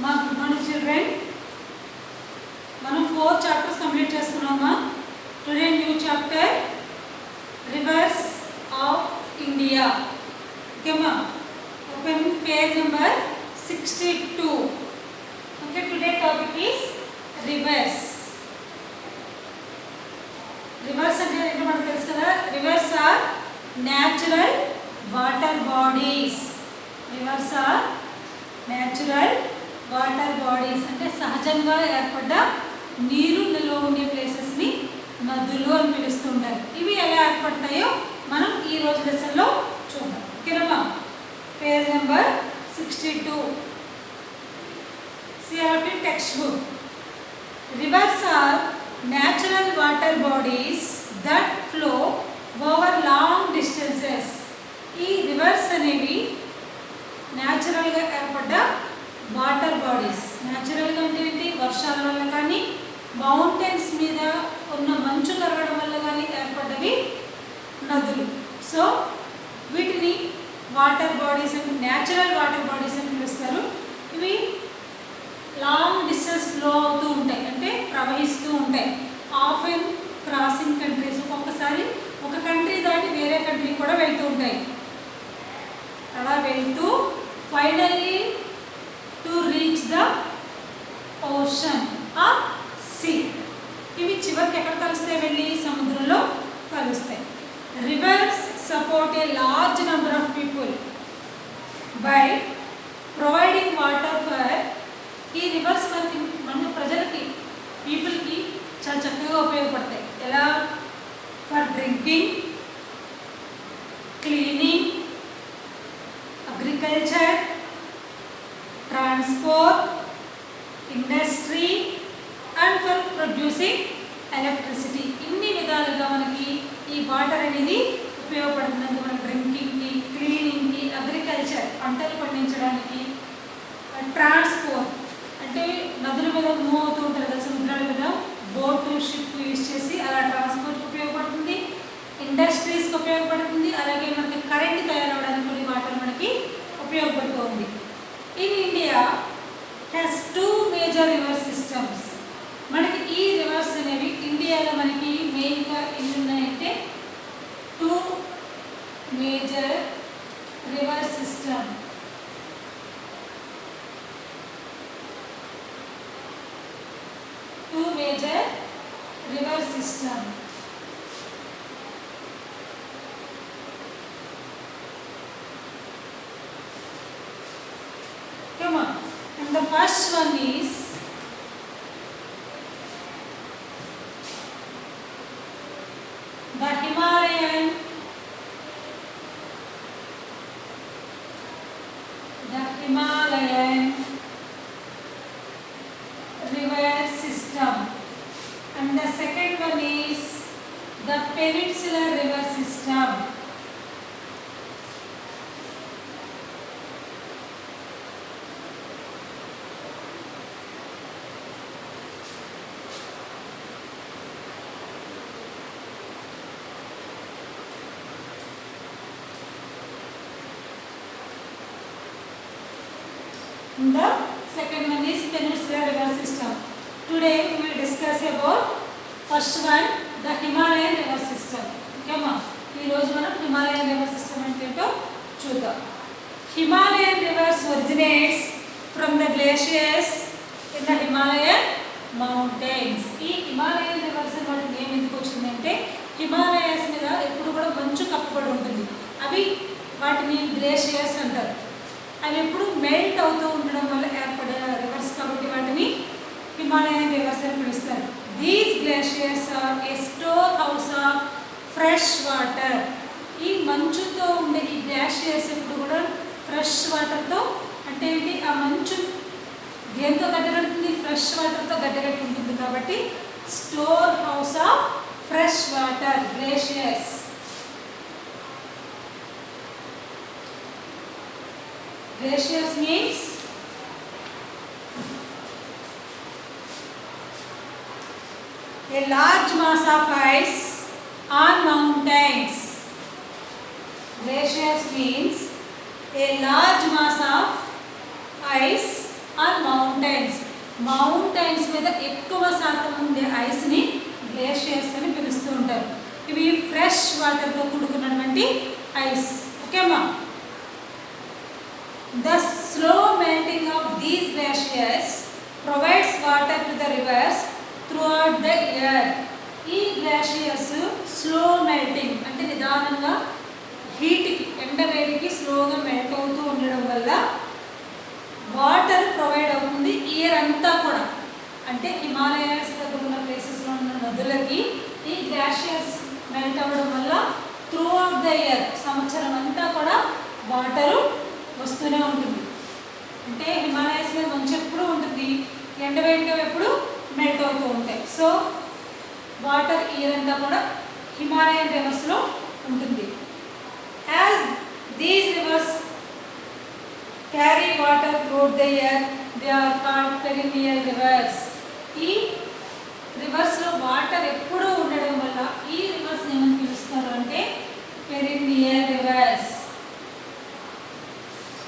మా good morning children. మనం 4 chapters complete చేసుకున్నామా. Today new chapter rivers of India. ఓకేమా. Open page number 62. Okay, today topic is rivers. Rivers అంటే ఏంటో మనకు తెలుసు కదా. Rivers are natural water bodies. Rivers are natural water bodies అంటే సహజంగా ఏర్పడ్డ నీరులో ఉండే ప్లేసెస్ని నదులు అని పిలుస్తూ ఉంటారు. ఇవి ఎలా ఏర్పడతాయో మనం ఈ రోజు లెసన్లో చూద్దాం. ఓకేనమ్మా. Page number 62. CRT text book. Rivers are natural water bodies that flow over long distances. ఈ రివర్స్ అనేవి న్యాచురల్గా ఏర్పడ్డ వాటర్ బాడీస్. న్యాచురల్గా అంటే ఏంటి? వర్షాల వల్ల కానీ మౌంటైన్స్ మీద ఉన్న మంచు కరగడం వల్ల కానీ ఏర్పడ్డవి నదులు. సో వీటిని వాటర్ బాడీస్ అని, న్యాచురల్ వాటర్ బాడీస్ అని పిలుస్తారు. ఇవి లాంగ్ డిస్టెన్స్ ఫ్లో అవుతూ ఉంటాయి, అంటే ప్రవహిస్తూ ఉంటాయి. ఆఫెన్ క్రాసింగ్ కంట్రీస్, ఒక్కొక్కసారి ఒక కంట్రీ దాటి వేరే కంట్రీ కూడా వెళ్తూ ఉంటాయి. అలా వెళ్తూ finally to reach the ocean or sea. ఇవి చివరికి ఎక్కడ కలుస్తాయి? వెళ్ళి సముద్రంలో కలుస్తాయి. Rivers support a large number of people by providing water for. ఈ రివర్స్ మనకి మన ప్రజలకి, పీపుల్కి చాలా చక్కగా ఉపయోగపడతాయి. ఎలా? For drinking, cleaning, agriculture, transport, industry and for producing electricity. ఇన్ని విధాలుగా మనకి ఈ వాటర్ అనేది ఉపయోగపడుతుంది. మన డ్రింకింగ్కి, క్లీనింగ్కి, అగ్రికల్చర్ పంటలు పండించడానికి, ట్రాన్స్పోర్ట్ అంటే నదుల మీద మూవ్ అవుతూ ఉంటారు కదా, సముద్రాల మీద బోటు, షిప్ యూజ్ చేసి అలా ట్రాన్స్పోర్ట్కి ఉపయోగపడుతుంది. ఇండస్ట్రీస్కి ఉపయోగపడుతుంది. అలాగే మనకి కరెంట్ తయారవడానికి కూడా వాటర్ మనకి ఉపయోగపడుతుంది. In India has 2 major river systems. మనకి ఈ రివర్స్ అనేవి ఇండియాలో మనకి మెయిన్గా ఎన్ని ఉన్నాయంటే 2 major river system. Major river system. Come on. And the first one is the Himalayan river system. And the second one is the peninsular river system. And the second one is peninsular river system. Today we will discuss about first one, the Himalayan river system. Okay ma, ee roju manam Himalayan river system ante ento chudam. Himalayan rivers originates from the glaciers in the Himalayan mountains. Ee Himalayan rivers అనే name ఎందుకు వచ్చిందంటే హిమాలయాస్ మీద ఎప్పుడు కూడా మంచు కప్పబడి ఉంటుంది. అవి వాటిని గ్లేషియర్స్ అంటారు. అవి ఎప్పుడు మెల్ట్ అవుతూ ఉండడం వల్ల ఏర్పడే రివర్స్ కాబట్టి వాటిని హిమాలయన్ రివర్స్ అని పిలుస్తారు. These glaciers are a storehouse of fresh water. ఈ మంచుతో ఉండే ఈ గ్లేషియర్స్ ఎప్పుడు కూడా ఫ్రెష్ వాటర్తో, అంటే ఏంటి? ఆ మంచు దేంతో గడ్డగడుతుంది? ఫ్రెష్ వాటర్తో గడ్డగట్టి ఉంటుంది కాబట్టి store house of fresh water glaciers. Glaciers means a large mass of ice on mountains. Glaciers means a large mass of ice on mountains. Mountains మీద ఎక్కువ శాతం ఉండే ఐస్ని గ్లేషియర్స్ అని పిలుస్తూ ఉంటారు. ఇవి ఫ్రెష్ వాటర్తో కూడుకున్నటువంటి ice. ఓకేమా? The slow melting of these glaciers provides water to the rivers throughout the year. ఈ గ్లేషియర్స్ స్లో మెల్టింగ్ అంటే నిదానంగా హీట్కి ఎండవేడికి స్లోగా మెల్ట్ అవుతూ ఉండడం వల్ల వాటర్ ప్రొవైడ్ అవుతుంది ఇయర్ అంతా కూడా. అంటే హిమాలయాస్ దగ్గర ఉన్న ప్లేసెస్లో ఉన్న నదులకి ఈ గ్లేషియర్స్ మెల్ట్ అవ్వడం వల్ల త్రూ అవుట్ ద ఇయర్ సంవత్సరం అంతా కూడా వాటరు వస్తూనే ఉంటుంది. అంటే హిమాలయాస్ మీద మంచు ఎప్పుడు ఉంటుంది, ఎండవేడిగా ఎప్పుడు మెల్ట్ అవుతూ ఉంటాయి. సో వాటర్ ఇయర్ అంతా కూడా హిమాలయన్ రివర్స్లో ఉంటుంది. As these rivers carry water throughout the year they are called perennial rivers. ఈ రివర్స్లో వాటర్ ఎప్పుడూ ఉండడం వల్ల ఈ రివర్స్ ఏమని పిలుస్తారు అంటే perennial rivers.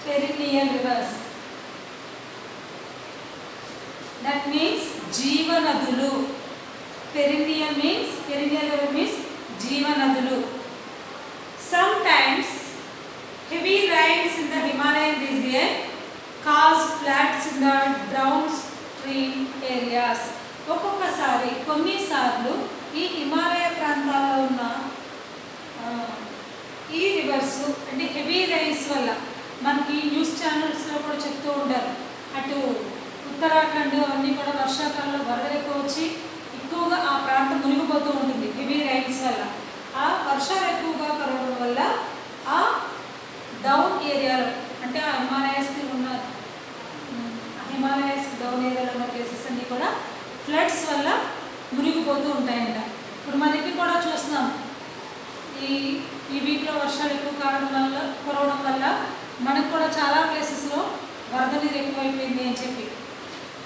Perennial rivers that means జీవనదులు. పెరినియల్ river means జీవనదులు. Sometimes heavy rains in the Himalayan region cause floods in the downstream areas. ఒక్కొక్కసారి కొన్నిసార్లు ఈ హిమాలయ ప్రాంతాల్లో ఉన్న ఈ రివర్స్ అంటే హెవీ రైన్స్ వల్ల మనకి న్యూస్ ఛానల్స్లో కూడా చెప్తూ ఉంటారు. అటు ఉత్తరాఖండ్ అవన్నీ కూడా వర్షాకాలంలో వరదలు ఎక్కువ వచ్చి ఎక్కువగా ఆ ప్రాంతం మునిగిపోతూ ఉంటుంది హెవీ రైన్స్ వల్ల. ఆ వర్షాలు ఎక్కువగా పడడం వల్ల ఆ డౌన్ ఏరియాలో అంటే ఆ హిమాలయాస్కి డౌన్ ఏరియాలో ఉన్న ప్లేసెస్ అన్నీ కూడా ఫ్లడ్స్ వల్ల మునిగిపోతూ ఉంటాయంట. ఇప్పుడు మనకి కూడా చూస్తున్నాం ఈ వీక్లో వర్షాలు ఎక్కువ కురవడం వల్ల మనకు కూడా చాలా ప్లేసెస్లో వరద నీరు ఎక్కువైపోయింది అని చెప్పి.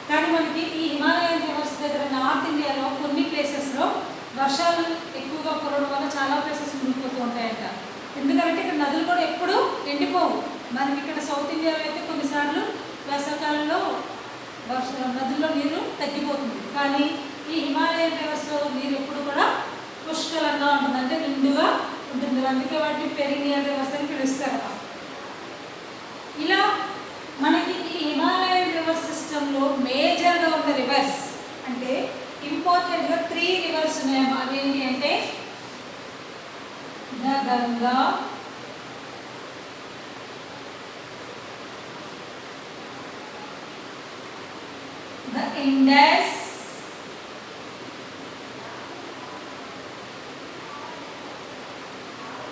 కానీ మనకి ఈ హిమాలయన్ రివర్స్ దగ్గర నార్త్ ఇండియాలో కొన్ని ప్లేసెస్లో వర్షాలు ఎక్కువగా కురవడం వల్ల చాలా ప్లేసెస్ మునిగిపోతూ ఉంటాయంట. ఎందుకంటే ఇక్కడ నదులు కూడా ఎప్పుడూ ఎండిపోవు. మనకి ఇక్కడ సౌత్ ఇండియాలో అయితే కొన్నిసార్లు వేసవికాలంలో నదుల్లో నీరు తగ్గిపోతుంది. కానీ ఈ హిమాలయన్ రివర్స్లో నీరు ఎప్పుడు కూడా పుష్కలంగా ఉంటుంది, అంటే నిండుగా ఉంటుంది. అందుకే వాటిని పెరినియల్ రివర్స్ అని పిలుస్తారు. ఇలా మనకి ఈ హిమాలయన్ రివర్ సిస్టంలో మేజర్గా ఉన్న రివర్స్ అంటే ఇంపార్టెంట్గా 3 రివర్స్ ఉన్నాయి. అదేంటి అంటే the Ganga, the Indus,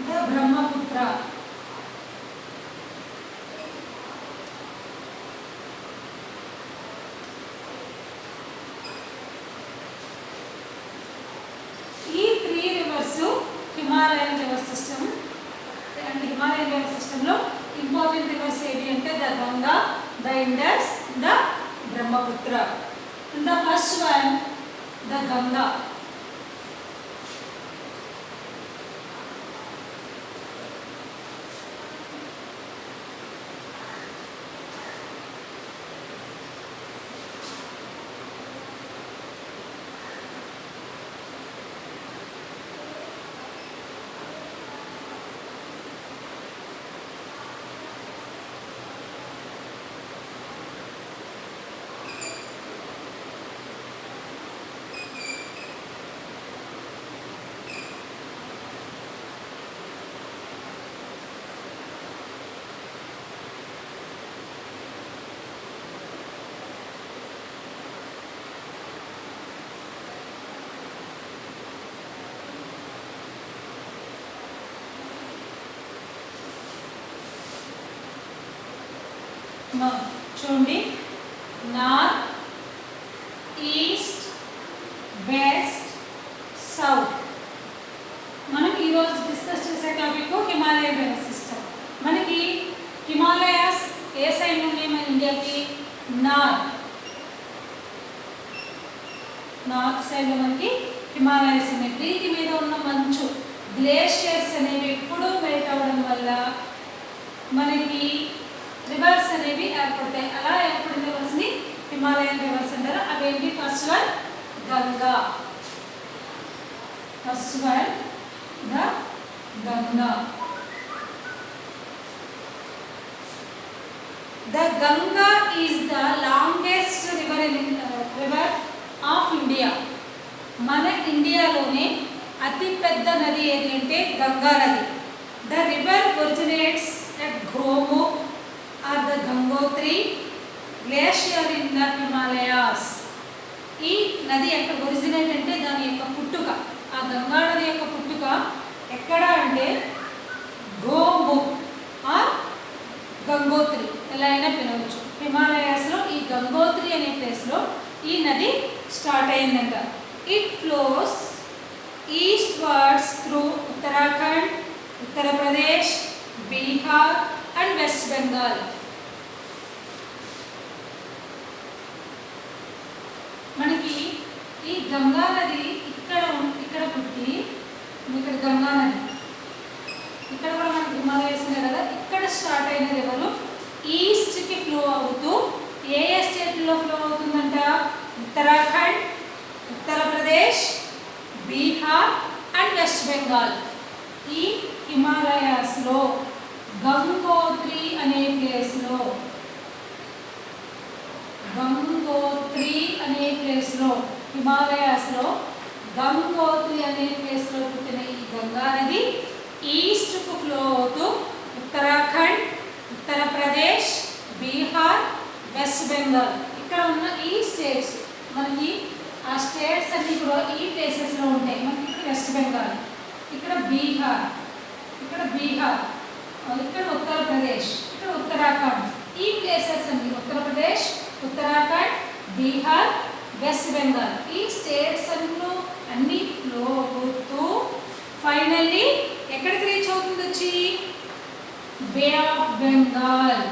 the Brahmaputra. Himalayan river system and Himalayan river సిస్టంలో ఇంపార్టెంట్ రివర్స్ ఏవి అంటే the Ganga, the Indus, the Brahmaputra. The first one the Ganga. చూడండి, నార్త్, ఈస్ట్, వెస్ట్, సౌత్. మనం ఈరోజు డిస్కస్ చేసే టాపిక్ హిమాలయన్ రివర్ సిస్టమ్. మనకి హిమాలయాస్ ఏ సైడ్ ఉన్నాయి మన ఇండియాకి? నార్త్ సైడ్లో మనకి హిమాలయాస్ ఉన్నాయి. వీటి మీద ఉన్న మంచు గ్లేషియర్స్ అనేవి ఎప్పుడూ మెల్ట్ అవ్వడం వల్ల మనకి రివర్స్ అనేవి ఏర్పడతాయి. అలా ఏర్పడిన రివర్స్ని హిమాలయన్ రివర్స్ అంటారు. అవేంటి? First one Ganga. First one the Ganga. The Ganga is the longest river of India. మన ఇండియాలోనే అతి పెద్ద నది ఏది అంటే గంగా నది. The river originates at Gomukh or the Gangotri glacier in the Himalayas. ఈ నది ఎక్కడ ఒరిజినేట్ అంటే దాని యొక్క పుట్టుక, ఆ గంగా నది యొక్క పుట్టుక ఎక్కడ అంటే గోముఖ్ ఆర్ గంగోత్రి, ఎలా అయినా పిలవచ్చు. హిమాలయాస్లో ఈ గంగోత్రి అనే ప్లేస్లో ఈ నది స్టార్ట్ అయిందంట. It flows east words through Uttarakhand, Uttar Pradesh, Bihar and west Bengal. మనకి ఈ గంగా నది ఇక్కడ పుట్టి, ఇక్కడ గంగా నది ఇక్కడ కూడా మనకి హిమాలయస్ కదా, ఇక్కడ స్టార్ట్ అయిన రివర్ ఈస్ట్కి ఫ్లో అవుతూ ఏ స్టేట్లో ఫ్లో అవుతుందంట? Uttarakhand, Uttar Pradesh, Bihar and west Bengal. ఈ హిమాలయాస్లో గంగోత్రి అనే ప్లేస్లో హిమాలయాస్లో గంగోత్రి అనే ప్లేస్లో పుట్టిన ఈ గంగా నది ఈస్ట్కు ఫ్లో అవుతూ ఉత్తరాఖండ్, ఉత్తరప్రదేశ్, బీహార్, వెస్ట్ బెంగాల్ ఇక్కడ ఉన్న ఈ స్టేట్స్, మనకి ఆ స్టేట్స్ అన్నీ కూడా ఈ ప్లేసెస్లో ఉంటాయి. మనకి ఇక్కడ వెస్ట్ బెంగాల్, ఇక్కడ బీహార్, ఇక్కడ ఉత్తరప్రదేశ్, ఇక్కడ ఉత్తరాఖండ్. ఈ ప్లేసెస్ అన్ని ఉత్తరప్రదేశ్, ఉత్తరాఖండ్, బీహార్, వెస్ట్ బెంగాల్ ఈ స్టేట్స్ అన్ని ఫ్లో అవుతూ ఫైనల్లీ ఎక్కడికి రీచ్ అవుతుంది? వచ్చి Bay of Bengal.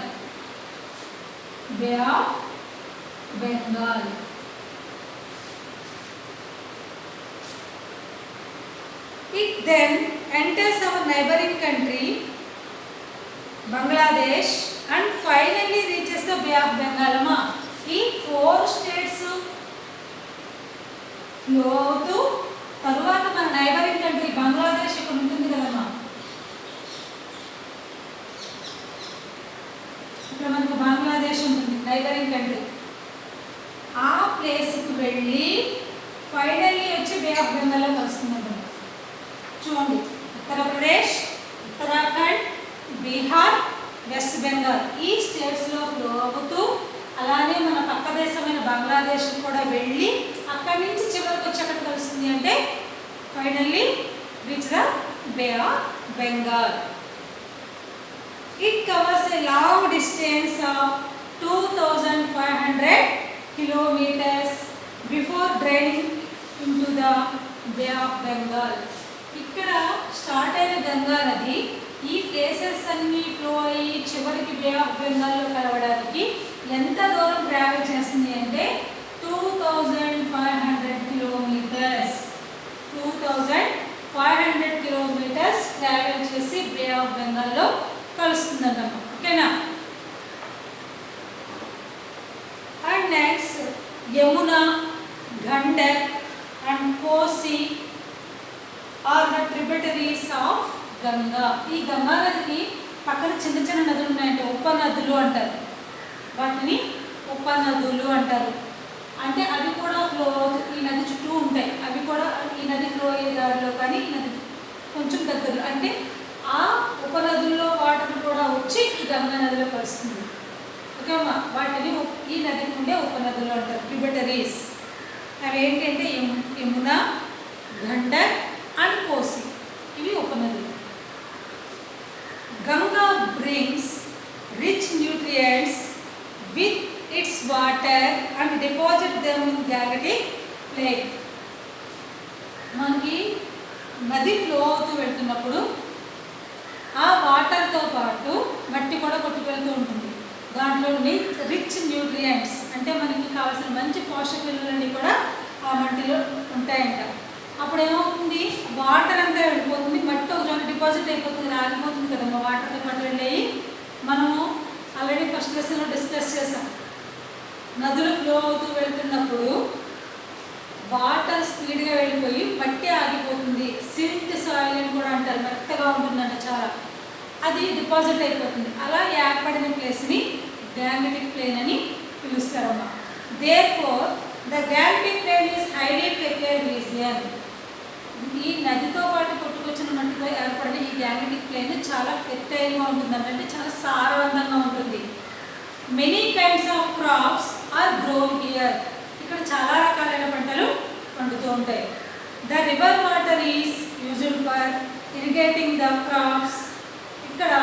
It then enters our neighboring country Bangladesh and finally reaches the Bay of Bengal. ఈ 4 states ఫ్లో అవుతూ తరువాత మన నైబరింగ్ కంట్రీ బంగ్లాదేశ్ ఇక్కడ ఉంటుంది కదమ్మా, ఇక్కడ మనకు బంగ్లాదేశ్ ఉంటుంది నైబరింగ్ కంట్రీ. ఆ ప్లేస్కి వెళ్ళి ఫైనల్లీ వచ్చి బే ఆఫ్ బెంగాల్లో కలుస్తుందంట. చూడండి, ఉత్తరప్రదేశ్, ఉత్తరాఖండ్, బీహార్, వెస్ట్ బెంగాల్ ఈ స్టేట్స్లో ఫ్లో అవుతూ అలానే మన పక్క దేశమైన బంగ్లాదేశ్కి కూడా వెళ్ళి అక్కడి నుంచి చివరికి వచ్చి అక్కడ కలుస్తుంది అంటే finally reach the Bay of Bengal. It covers a long distance of 2,500 kilometers before draining into the Bay of Bengal. ఇక్కడ స్టార్ట్ అయిన గంగా నది ఈ ప్లేసెస్ అన్ని ఫ్లో అయ్యి చివరికి బే ఆఫ్ బెంగాల్లో కలవడానికి ఎంత దూరం ట్రావెల్ చేస్తుంది అంటే 2,500 కిలోమీటర్స్. 2,500 కిలోమీటర్స్ ట్రావెల్ చేసి బే ఆఫ్ బెంగాల్లో కలుస్తుందన్నమాట. ఓకేనా? And next Yamuna, Gandak and Kosi are the tributaries of Ganga. ఈ గంగా నదికి పక్కన చిన్న చిన్న నదులు ఉన్నాయంటే ఉపనదులు అంటారు, వాటిని ఉపనదులు అంటారు. అంటే అవి కూడా ఫ్లో ఈ నది చుట్టూ ఉంటాయి, అవి కూడా ఈ నది ఫ్లో అయ్యే దారిలో కానీ ఈ నది కొంచెం దగ్గరలో అంటే ఆ ఉపనదుల్లో వాటర్ కూడా వచ్చి ఈ గంగా నదిలో కలుస్తుంది. ఓకే అమ్మా, వాటిని ఈ నదికి ఉండే ఉపనదులు అంటారు, ట్రిబ్యూటరీస్. అవి ఏంటంటే యమున, గండక్ అండ్ కోసి ఇవి ఉపనదులు. Ganga brings rich nutrients with its water and deposit them in Gangetic Lake. మనకి నది ఫ్లో అవుతూ వెళ్తున్నప్పుడు ఆ వాటర్తో పాటు మట్టి కూడా కొట్టుకెళ్తూ ఉంటుంది. దాంట్లో రిచ్ న్యూట్రియంట్స్ అంటే మనకి కావాల్సిన మంచి పోషక విలువలన్నీ కూడా ఆ మట్టిలో ఉంటాయంట. అప్పుడు ఏమవుతుంది, వాటర్ అంతా వెళ్ళిపోతుంది, మట్టి ఒక చోట డిపాజిట్ అయిపోతుంది, ఆగిపోతుంది కదమ్మా వాటర్తో పాటు వెళ్ళి. మనము ఆల్రెడీ ఫస్ట్ లెసన్లో డిస్కస్ చేసాం నదులు ఫ్లో అవుతూ వెళ్తున్నప్పుడు వాటర్ స్పీడ్గా వెళ్ళిపోయి మట్టి ఆగిపోతుంది. సిల్ట్ సాయిల్ అని కూడా అంటారు, మెత్తగా ఉంటుందంట చాలా, అది డిపాజిట్ అయిపోతుంది. అలా ఏర్పడిన ప్లేస్ని గ్యాంగటిక్ ప్లేన్ అని పిలుస్తారమ్మా. Therefore the Gangetic plain is highly prepared region. ఈ నదితో పాటు కొట్టుకొచ్చిన మట్టితో ఏర్పడిన ఈ గ్యాంగటిక్ ప్లేన్ చాలా ఫెర్టైల్గా ఉంటుంది, అంటే చాలా సారవంతంగా ఉంటుంది. Many kinds of crops are grown here. ఇక్కడ చాలా రకాలైన పంటలు పండుతూ ఉంటాయి. The river water is used for irrigating the crops. ఇక్కడ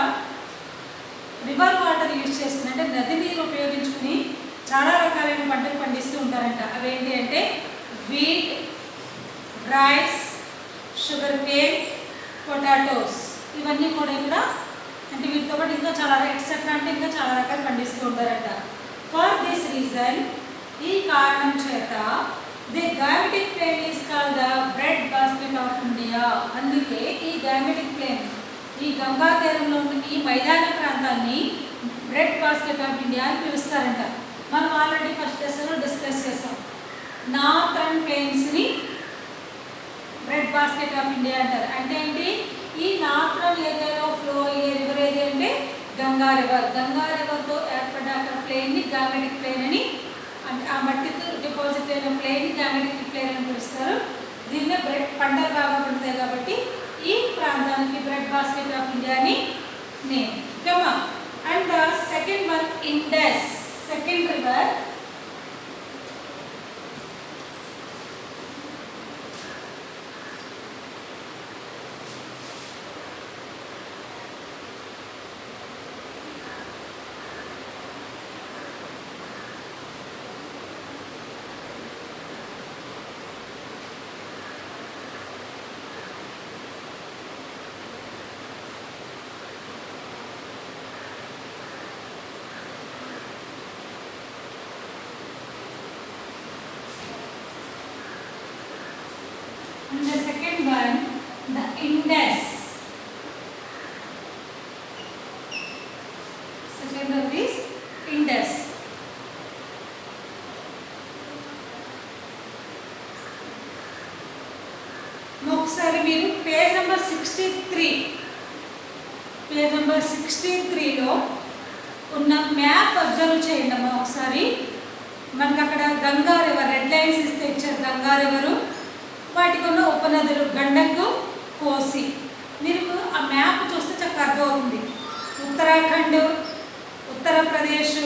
రివర్ వాటర్ యూజ్ చేసుకుని, అంటే నది నీరు ఉపయోగించుకుని చాలా రకాలైన పంటలు పండిస్తూ ఉంటారంట. అవేంటి అంటే wheat, rice, sugar cane, potatoes, ఇవన్నీ కూడా ఇక్కడ, అంటే వీటితో పాటు ఇంకా చాలా ఎక్సెట్రా, అంటే ఇంకా చాలా రకాలు పండిస్తూ ఉంటారంట. ఫర్ దిస్ రీజన్, ఈ కారణం చేత the Gangetic plain is called the bread basket of India. అందుకే ఈ గ్యాంగటిక్ ప్లేన్, ఈ గంగా తీరంలో ఉన్న ఈ మైదాన ప్రాంతాన్ని బ్రెడ్ బాస్కెట్ ఆఫ్ ఇండియా అని పిలుస్తారంట. మనం ఆల్రెడీ ఫస్ట్ లెసన్లో డిస్కస్ చేసాం. నార్థర్న్ ప్లేన్స్ని బ్రెడ్ బాస్కెట్ ఆఫ్ ఇండియా అంటారు. అంటే ఏంటి, ఈ నార్థర్న్ ఏరియాలో ఫ్లో అయ్యే రివర్ ఏరియా అంటే గంగా రివర్. గంగా రివర్తో ఏర్పడ్డ అక్కడ ప్లేన్ని గ్యాంగటిక్ ప్లేన్ అని, అంటే ఆ మట్టితో డిపాజిట్ అయిన ప్లేన్ని గ్యాంగటిక్ ప్లేన్ అని పిలుస్తారు. దీన్నే బ్రెడ్ పంటలు బాగా పండుతాయి కాబట్టి ఈ ప్రాంతానికి బ్రెడ్ బాస్కెట్ ఆఫ్ ఇండియా అని నేమ్. ఓకేమా. And the second one Indus, second river. And the second one, the Indus. Second one is Indus. ఒకసారి మీరు పేజ్ నెంబర్ 63, పేజ్ నెంబర్ 63లో ఉన్న మ్యాప్ అబ్జర్వ్ చేయండి అమ్మా ఒకసారి. మనకి అక్కడ గంగా రివర్ రెడ్ లైన్స్ ఇస్తే ఇచ్చారు, గంగా రివరు, వాటికి ఉన్న ఉపనదులు గండక్, కోసి. మీరు ఆ మ్యాప్ చూస్తే చక్కగా అర్థమవుతుంది. ఉత్తరాఖండ్, ఉత్తరప్రదేశ్,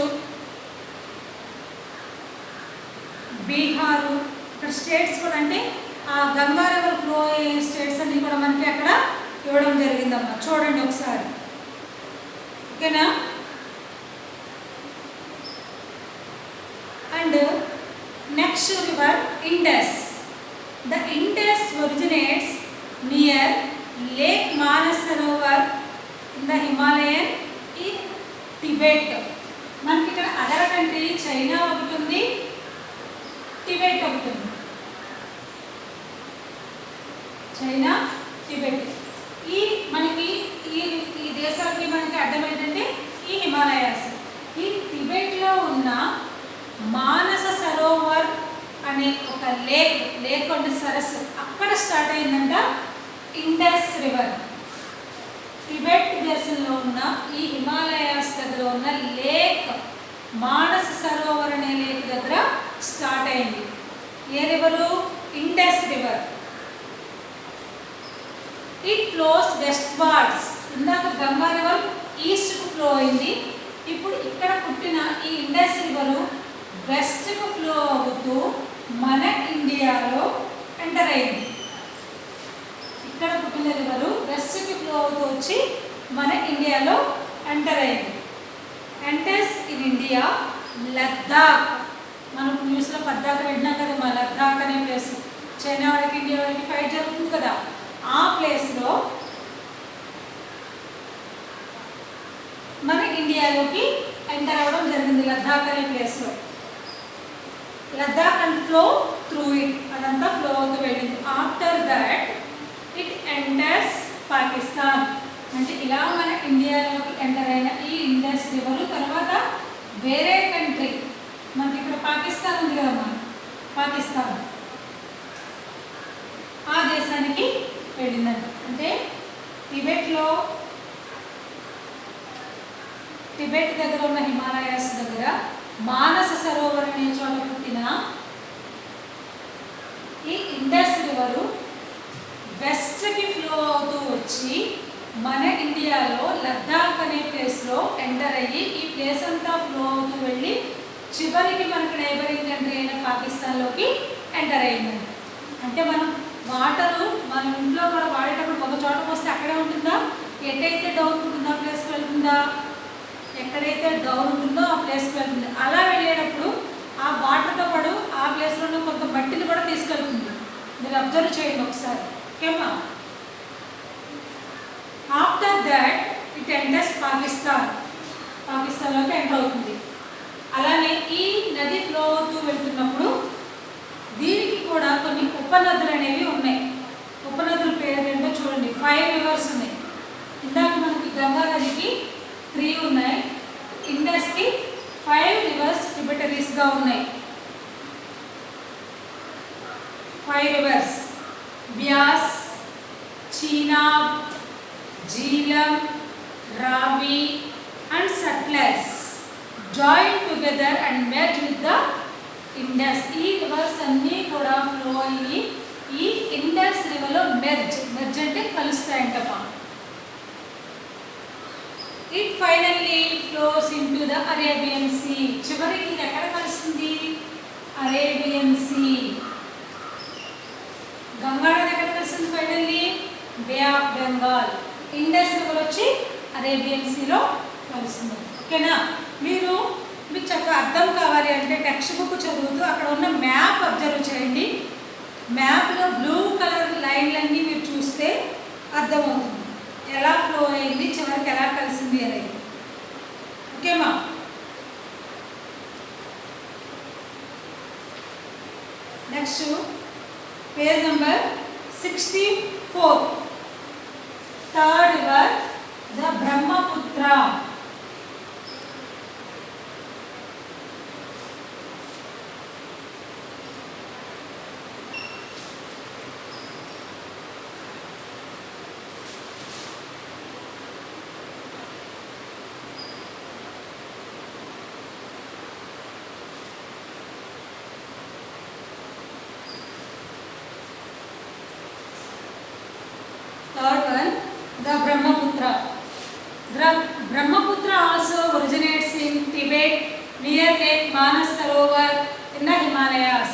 బీహారు, ఇక్కడ స్టేట్స్ కూడా, అంటే ఆ గంగా రివర్ ఫ్లో అయ్యే స్టేట్స్ అన్ని కూడా మనకి అక్కడ ఇవ్వడం జరిగిందమ్మా. చూడండి ఒకసారి, ఓకేనా. And next river Indus. The Indus originates near Lake Manasarovar in the Himalayan in Tibet. మనకి ఇక్కడ అదర్ కంట్రీ చైనా ఒకటి ఉంది, టిబెట్ ఒకటి ఉంది. చైనా, టిబెట్, ఈ మనకి ఈ దేశాలకి మనకి అర్థం ఏంటంటే ఈ హిమాలయాస్. ఈ టిబెట్లో ఉన్న మానస సరోవర్ అనే ఒక లేక్ అంటే సరస్సు, అక్కడ స్టార్ట్ అయిందంట ఇండస్ రివర్. టిబెట్ దేశంలో ఉన్న ఈ హిమాలయాస్ దగ్గర ఉన్న లేక్ మానస సరోవర్ అనే లేక్ దగ్గర స్టార్ట్ అయింది. ఏ river? Indus river. It flows westwards. ఇందాక గంగా రివర్ ఈస్ట్కు ఫ్లో అయింది, ఇప్పుడు ఇక్కడ పుట్టిన ఈ ఇండస్ రివరు వెస్ట్కు ఫ్లో అవుతూ మన ఇండియాలో ఎంటర్ అయింది. ఇక్కడ పుట్టిన రివరు వెస్ట్కి ఫ్లో అవుతూ వచ్చి మన ఇండియాలో ఎంటర్ అయింది. Enters in India Ladakh. మనం న్యూస్లో పద్దాక వింటున్నాం కదా, మా లద్దాఖ్ అనే ప్లేస్, చైనా వాళ్ళకి ఇండియా వాళ్ళకి ఫైట్ జరుగుతుంది కదా, ఆ ప్లేస్లో మన ఇండియాలోకి ఎంటర్ అవ్వడం జరిగింది, లద్దాఖ్ అనే ప్లేస్లో. Ladakh and flow through it, అదంతా ఫ్లో అవుతూ వెళ్ళింది. After that it enters Pakistan. అంటే ఇలా మన ఇండియాలోకి ఎంటర్ అయిన ఈ ఇండస్ రివర్ తర్వాత వేరే కంట్రీ, మనకి ఇక్కడ పాకిస్తాన్ ఉంది కదమ్మా, పాకిస్తాన్ ఆ దేశానికి వెళ్ళిందంట. అంటే టిబెట్ దగ్గర ఉన్న హిమాలయాస్ దగ్గర మానస సరోవర్ అనే చోట పుట్టిన ఈ ఇండస్ రివరు వెస్ట్కి ఫ్లో అవుతూ వచ్చి మన ఇండియాలో లద్దాఖ్ అనే ప్లేస్లో ఎంటర్ అయ్యి ఈ ప్లేస్ అంతా ఫ్లో అవుతూ వెళ్ళి చివరికి మనకి నైబరింగ్ కంట్రీ అయిన పాకిస్తాన్లోకి ఎంటర్ అయ్యిందండి. అంటే మనం వాటరు మన ఇంట్లో కూడా వాడేటప్పుడు ఒక చోటకు వస్తే అక్కడే ఉంటుందా, ఎక్కడైతే డౌన్ ఉంటుందో ఆ ప్లేస్కి వెళ్తుందా, ఎక్కడైతే డౌన్ ఉంటుందో ఆ ప్లేస్కి వెళ్తుంది. అలా వెళ్ళేటప్పుడు ఆ వాటర్తో పాటు ఆ ప్లేస్లో కొంత మట్టిని కూడా తీసుకెళ్తుంది. మీరు అబ్జర్వ్ చేయండి ఒకసారి. ఓకేమా? ఆఫ్టర్ దట్ ఇట్ ఎంటర్స్ పాకిస్తాన్లోకి ఎంటర్ అవుతుంది. అలానే ఈ నది ఫ్లో అవుతూ వెళ్తున్నప్పుడు దీనికి కూడా కొన్ని ఉపనదులు అనేవి ఉన్నాయి. ఉపనదుల పేరు ఏంటో చూడండి. 5 రివర్స్ ఉన్నాయి. ఇందాక మనకి గంగా నదికి 3 ఉన్నాయి, ఇండస్కి 5 రివర్స్ ట్రిబ్యూటరీస్గా ఉన్నాయి. 5 reverse బ్యాస్, Chenab, Jhelum, Ravi and Sutlej join together and merge with the Indus. ఈ రివర్స్ అన్నీ కూడా ఫ్లో అయ్యి ఈ ఇండస్ రివర్లో మెర్జ్ అంటే కలుస్తాయంటప్ప. It finally flows into the Arabian sea. చివరికి ఇది ఎక్కడ కలుస్తుంది? Arabian sea. గంగా నది ఎక్కడ కలుస్తుంది finally? Bay of Bengal. Indus river వచ్చి అరేబియన్ సీలో కలుస్తుంది. ఓకేనా? మీకు చక్కగా అర్థం కావాలి అంటే టెక్స్ట్ బుక్ చదువుతూ అక్కడ ఉన్న మ్యాప్ అబ్జర్వ్ చేయండి. మ్యాప్లో బ్లూ కలర్ లైన్లన్నీ మీరు చూస్తే అర్థమవుతుంది ఎలా ఫ్లో అయింది, చివరికి ఎలా కలిసింది అనేది. ఓకేమా? Next page number 64. Third river the Brahmaputra. Third one, the Brahmaputra. The Brahmaputra also originates in Tibet near Lake Manas Sarovar in the Himalayas.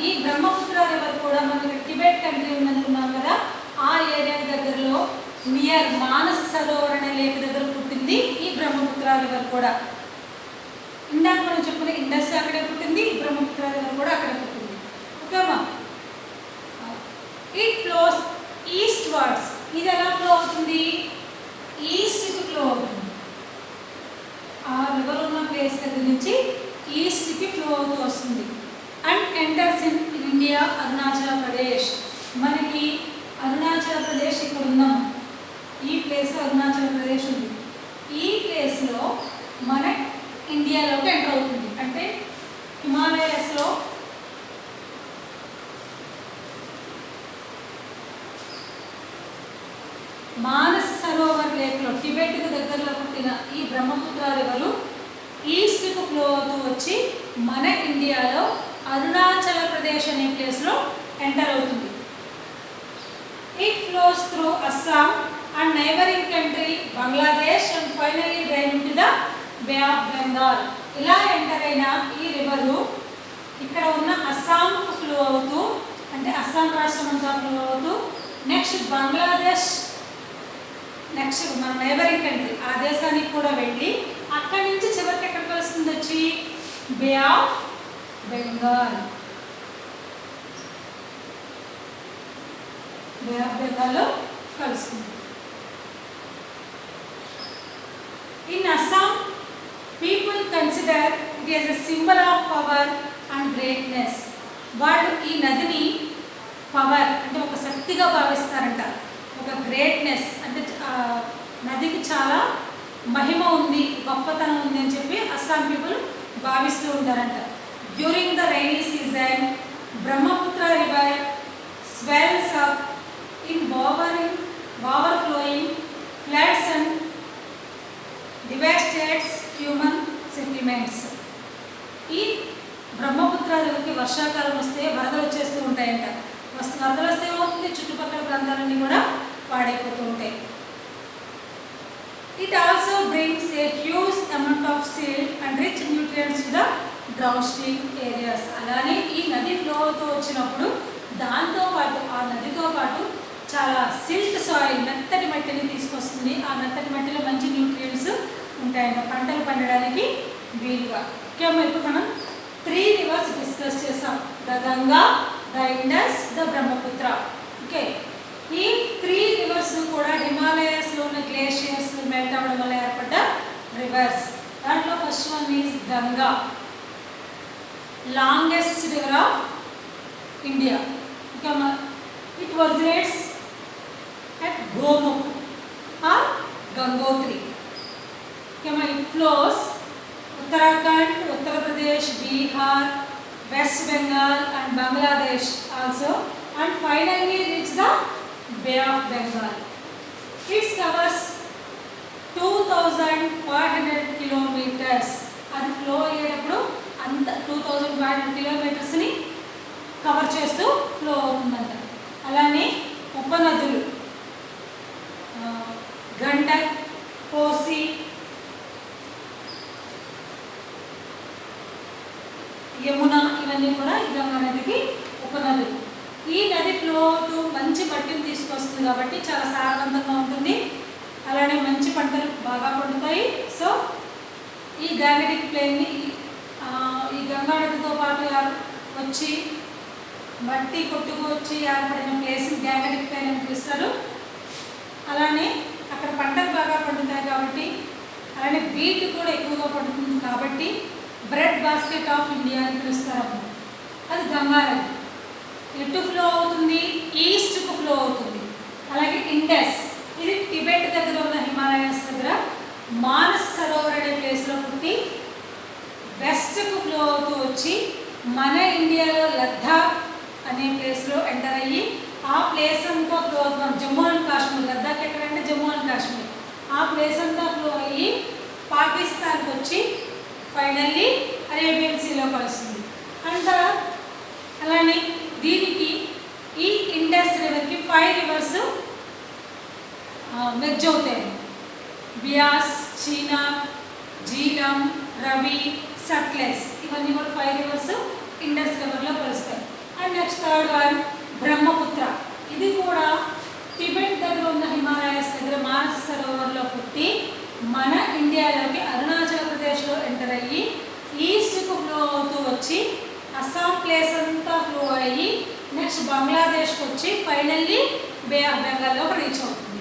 ఈ బ్రహ్మపుత్ర రివర్ కూడా మనకి టిబెట్ కంట్రీ ఉందనుకున్నాం కదా, ఆ ఏరియా దగ్గరలో నియర్ మానస సరోవర్ అనే లేక్ దగ్గర పుట్టింది ఈ బ్రహ్మపుత్ర రివర్ కూడా. ఇందాక మనం చెప్పుకునే ఇండస్ అక్కడే పుట్టింది, బ్రహ్మపుత్ర రివర్ కూడా అక్కడే పుట్టింది. ఓకేమా? It flows eastwards. ఇది ఎలా ఫ్లో అవుతుంది? ఈస్ట్కి ఫ్లో అవుతుంది. ఆ రివర్ ఉన్న ప్లేస్ దగ్గర నుంచి ఈస్ట్కి ఫ్లో అవుతూ వస్తుంది. And enters in India Arunachal Pradesh. మనకి అరుణాచల్ ప్రదేశ్ ఇక్కడ ఉందాం. ఈ ప్లేస్లో అరుణాచల్ ప్రదేశ్ ఉంది. ఈ ప్లేస్లో మన ఇండియాలోకి ఎంటర్ అవుతుంది. అంటే హిమాలయస్లో మానస సరోవర్ లేక్లో టిబెట్కు దగ్గరలో పుట్టిన ఈ బ్రహ్మపుత్ర రివరు ఈస్ట్కు ఫ్లో అవుతూ వచ్చి మన ఇండియాలో అరుణాచల్ ప్రదేశ్ అనే ప్లేస్లో ఎంటర్ అవుతుంది. It flows through Assam and neighbouring country Bangladesh and finally drain to the Bay of Bengal. ఇలా ఎంటర్ అయిన ఈ రివరు ఇక్కడ ఉన్న అస్సాంకు ఫ్లో అవుతూ, అంటే అస్సాం రాష్ట్రం అంతా ఫ్లో అవుతూ నెక్స్ట్ బంగ్లాదేశ్, నెక్స్ట్ మన నైబరింగ్ కంట్రీ ఆ దేశానికి కూడా వెళ్ళి అక్కడి నుంచి చివరికి ఎక్కడ కలుస్తుంది వచ్చి Bay of Bengal. Bay of బెంగాల్లో కలుస్తుంది. In Assam people consider it is a symbol of power and greatness. వాళ్ళు ఈ నదిని పవర్ అంటే ఒక శక్తిగా భావిస్తారంట, ఒక గ్రేట్నెస్ అంటే నదికి చాలా మహిమ ఉంది, గొప్పతనం ఉంది అని చెప్పి అస్సాం పీపుల్ భావిస్తూ ఉంటారంట. During the rainy season, Brahmaputra river swells up in overflowing floods and devastates human settlements. ఈ బ్రహ్మపుత్ర రివర్కి వర్షాకాలం వస్తే వరదలు వచ్చేస్తూ ఉంటాయంట. వరదలు వస్తే ఏమవుతుంది, చుట్టుపక్కల ప్రాంతాలన్నీ కూడా పాడైపోతూ ఉంటాయి. It also brings a huge amount of silt and rich nutrients to the downstream areas. అలానే ఈ నది ఫ్లోతో వచ్చినప్పుడు దాంతో పాటు ఆ నదితో పాటు చాలా సిల్ట్ సాయిల్ మెత్తటి మట్టిని తీసుకొస్తుంది. ఆ మెత్తటి మట్టిలో మంచి న్యూట్రియంట్స్ ఉంటాయంట పంటలు పండడానికి వీలుగా. ముఖ్యంగా ఇప్పుడు మనం 3 rivers డిస్కస్ చేసాం, the Ganga, the Indus, the Brahmaputra. Okay, ఈ 3 rivers కూడా హిమాలయస్లో ఉన్న గ్లేషియర్స్ మెల్ట్ అవ్వడం వల్ల ఏర్పడ్డ రివర్స్. దాంట్లో first one is Ganga, longest river of India. It originates at Gomukh or Gangotri. It flows Uttarakhand, Uttar Pradesh, Bihar, West Bengal and Bangladesh also, and finally reach the Bay of Bengal. It covers 2500 kilometers. అది flow అయ్యేటప్పుడు అంత 2500 kilometers ని cover చేస్తూ flow అవుతుందంట. అలానే ఉపనదులు గండక్, కోసి, యమున ఇవన్నీ కూడా ఈ గంగా నదికి ఉపనదులు. ఈ నది ఫ్లోతో మంచి మట్టిని తీసుకొస్తుంది కాబట్టి చాలా సారవంతంగా ఉంటుంది. అలానే మంచి పంటలు బాగా పండుతాయి. సో ఈ గ్రానైటిక్ ప్లేన్ని ఈ గంగా నదితో పాటు వచ్చి మట్టి కొట్టుకు వచ్చి ఏర్పడిన ప్లేస్ని గ్రానైటిక్ ప్లేన్ అని పిలుస్తారు. అలానే అక్కడ పంటలు బాగా పండుతాయి కాబట్టి, అలానే వీట్ కూడా ఎక్కువగా పండుతుంది కాబట్టి బ్రెడ్ బాస్కెట్ ఆఫ్ ఇండియా అని పిలుస్తారు. అది గంగా నది. ఎటు ఫ్లో అవుతుంది, ఈస్ట్కు ఫ్లో అవుతుంది. అలాగే ఇండస్, ఇది టిబెట్ దగ్గర ఉన్న హిమాలయస్ దగ్గర మానస్ సరోవర్ అనే ప్లేస్లో పుట్టి వెస్ట్కు ఫ్లో అవుతూ వచ్చి మన ఇండియాలో లద్దాఖ్ అనే ప్లేస్లో ఎంటర్ అయ్యి ఆ ప్లేస్ అంతా ఫ్లో అవుతున్నాం. జమ్మూ అండ్ కాశ్మీర్, లద్దాఖ్ ఎక్కడంటే జమ్మూ అండ్ కాశ్మీర్, ఆ ప్లేస్ అంతా ఫ్లో అయ్యి పాకిస్తాన్కి వచ్చి ఫైనల్లీ అరేబియన్ సీలో కలుస్తుంది. అండ్ అలానే దీనికి ఈ ఇండస్ రివర్కి 5 rivers మెర్జ్ అవుతాయి. బియాస్, చీనాబ్, జీలం, రవి, సట్లెజ్, ఇవన్నీ కూడా 5 rivers ఇండస్ రివర్లో కలుస్తాయి. And next third one Brahmaputra. ఇది కూడా టిబెట్ దగ్గర ఉన్న హిమాలయస్ దగ్గర మానస్ సరోవర్లో పుట్టి మన ఇండియాలోకి అరుణాచల్ ప్రదేశ్లో ఎంటర్ అయ్యి ఈస్ట్కు ఫ్లో అవుతూ వచ్చి అస్సాం ప్లేస్ అంతా ఫ్లో అయ్యి నెక్స్ట్ బంగ్లాదేశ్కి వచ్చి ఫైనల్లీ బే ఆఫ్ బెంగాల్లోకి రీచ్ అవుతుంది.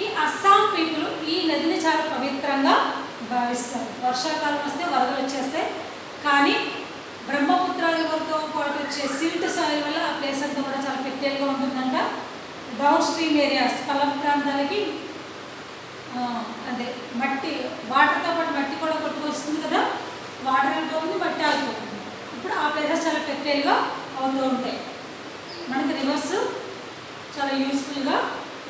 ఈ అస్సాం పీపుల్ ఈ నదిని చాలా పవిత్రంగా భావిస్తారు. వర్షాకాలం వస్తే వరదలు వచ్చేస్తాయి, కానీ బ్రహ్మపుత్ర రివర్తో పాటు వచ్చే సిల్ట్ సాయిల్ వల్ల ఆ ప్లేస్ అంతా కూడా చాలా ఫెర్టైల్గా ఉంటుందంట. డౌన్ స్ట్రీమ్ ఏరియాస్ పల్ల ప్రాంతాలకి అదే మట్టి వాటర్తో పాటు మట్టి కూడా కొట్టుకొస్తుంది కదా, వాటర్ వెళ్ళిపోతుంది, మట్టి ఆగిపోతుంది. ఇప్పుడు ఆ ప్లేసెస్ చాలా ఫెర్టైల్గా అవుతూ ఉంటాయి. మనకి రివర్స్ చాలా యూస్ఫుల్గా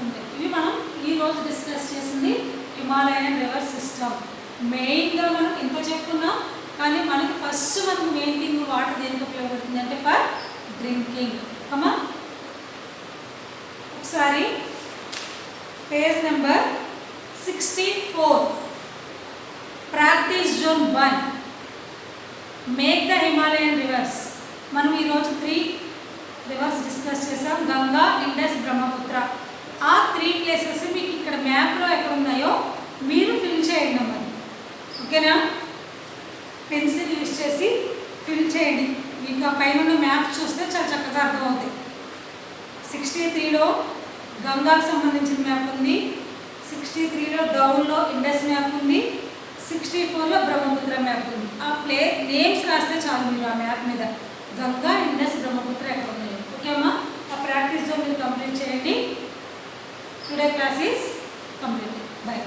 ఉంటాయి. ఇవి మనం ఈరోజు డిస్కస్ చేసింది హిమాలయన్ రివర్ సిస్టమ్. మెయిన్గా మనం ఇంత చెప్పుకున్నాం, కానీ మనకి ఫస్ట్ మనకు మెయిన్ థింగ్ వాటర్ దేనికి ఉపయోగపడుతుంది అంటే ఫర్ డ్రింకింగ్. అమ్మా ఒకసారి page number 64 practice zone 1 make the Himalayan reverse. మనం ఈరోజు 3 రివర్స్ డిస్కస్ చేసాం, గంగా, ఇండస్, బ్రహ్మపుత్ర. ఆ 3 ప్లేసెస్ మీకు ఇక్కడ మ్యాప్లో ఎక్కడ ఉన్నాయో మీరు ఫిల్ చేయండి అమ్మా. ఓకేనా? పెన్సిల్ యూజ్ చేసి ఫిల్ చేయండి. మీకు ఆ పైన మ్యాప్ చూస్తే చాలా చక్కగా అర్థమవుతాయి. 63లో గంగాకు సంబంధించిన మ్యాప్ ఉంది, 63లో డౌన్లో ఇండస్ మ్యాప్ ఉంది, 64లో బ్రహ్మపుత్ర మ్యాప్ ఉంది. ఆ నేమ్స్ రాస్తే చాలు మీరు ఆ మ్యాప్ మీద గంగా, ఇండస్, బ్రహ్మపుత్ర ఎక్కడ ఉన్నాయో. ఓకే అమ్మా, ఆ ప్రాక్టీస్లో మీరు కంప్లీట్ చేయండి. Today class is complete. By.